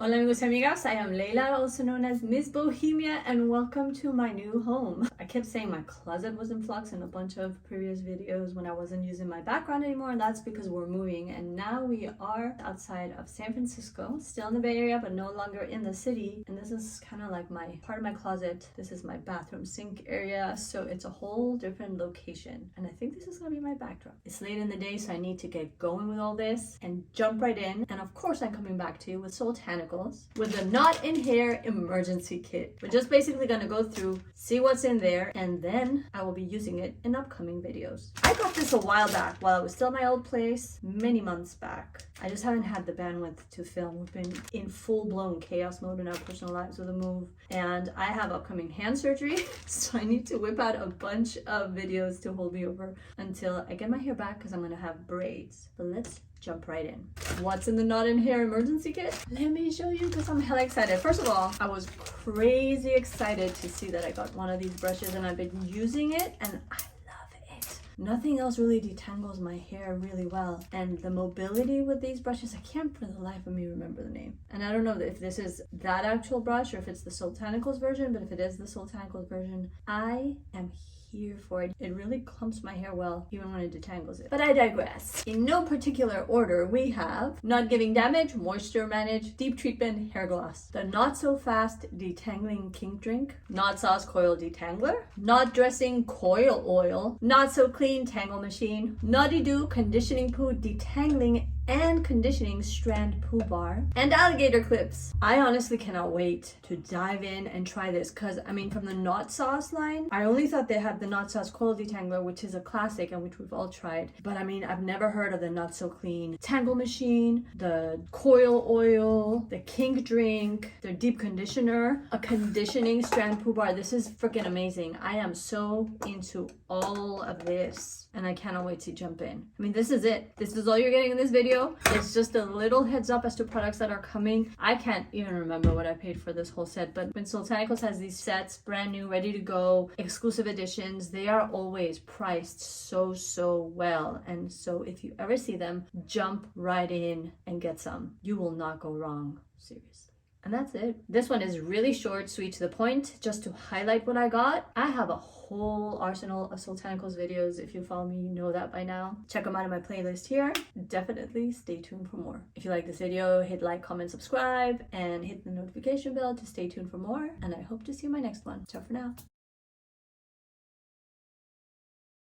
Hola amigos y amigas, I am Leila, also known as Miss Bohemia, and welcome to my new home. I kept saying my closet was in flux in a bunch of previous videos when I wasn't using my background anymore, and that's because we're moving, and now we are outside of San Francisco, still in the Bay Area, but no longer in the city, and this is kind of like my part of my closet. This is my bathroom sink area, so it's a whole different location, and I think this is gonna be my backdrop. It's late in the day, so I need to get going with all this and jump right in, and of course I'm coming back to you with Soultanicals with the knot in hair emergency kit. We're just basically gonna go through, see what's in there, and then I will be using it in upcoming videos. I got this a while back while I was still in my old place, many months back. I just haven't had the bandwidth to film. We've been in full-blown chaos mode in our personal lives with the move, and I have upcoming hand surgery, so I need to whip out a bunch of videos to hold me over until I get my hair back because I'm gonna have braids. But let's jump right in. What's in the knot in hair emergency kit? Let me show you because I'm hella excited. First of all, I was crazy excited to see that I got one of these brushes and I've been using it and I love it. Nothing else really detangles my hair really well, and the mobility with these brushes, I can't for the life of me remember the name. And I don't know if this is that actual brush or if it's the Soultanicals version, but if it is the Soultanicals version, I am here for it. It really clumps my hair well, even when it detangles it. But I digress. In no particular order, we have Not Giving Damage, Moisture Manage, Deep Treatment Hair Gloss, the Not So Fast Detangling Kink Drink, Not Sauce Coil Detangler, Not Dressing Coil Oil, Not So Clean Tangle Machine, Naughty Do Conditioning Poo Detangling and Conditioning Strand Poo Bar, and Alligator Clips. I honestly cannot wait to dive in and try this because, I mean, from the Not Sauce line, I only thought they had the Not Sauce Coil Detangler, which is a classic and which we've all tried. But I mean, I've never heard of the Not So Clean Tangle Machine, the Coil Oil, the Kink Drink, their Deep Conditioner, a Conditioning Strand Poo Bar. This is freaking amazing. I am so into all of this and I cannot wait to jump in. I mean, this is it. This is all you're getting in this video. It's just a little heads up as to products that are coming. I can't even remember what I paid for this whole set, but when Soultanicals has these sets, brand new, ready to go, exclusive editions, they are always priced so well. And so if you ever see them, jump right in and get some. You will not go wrong. Seriously. And that's it. This one is really short, sweet, to the point, just to highlight what I got. I have a whole arsenal of Soultanicals videos. If you follow me, you know that by now. Check them out in my playlist here. Definitely stay tuned for more. If you like this video, hit like, comment, subscribe, and hit the notification bell to stay tuned for more. And I hope to see you in my next one. Ciao for now.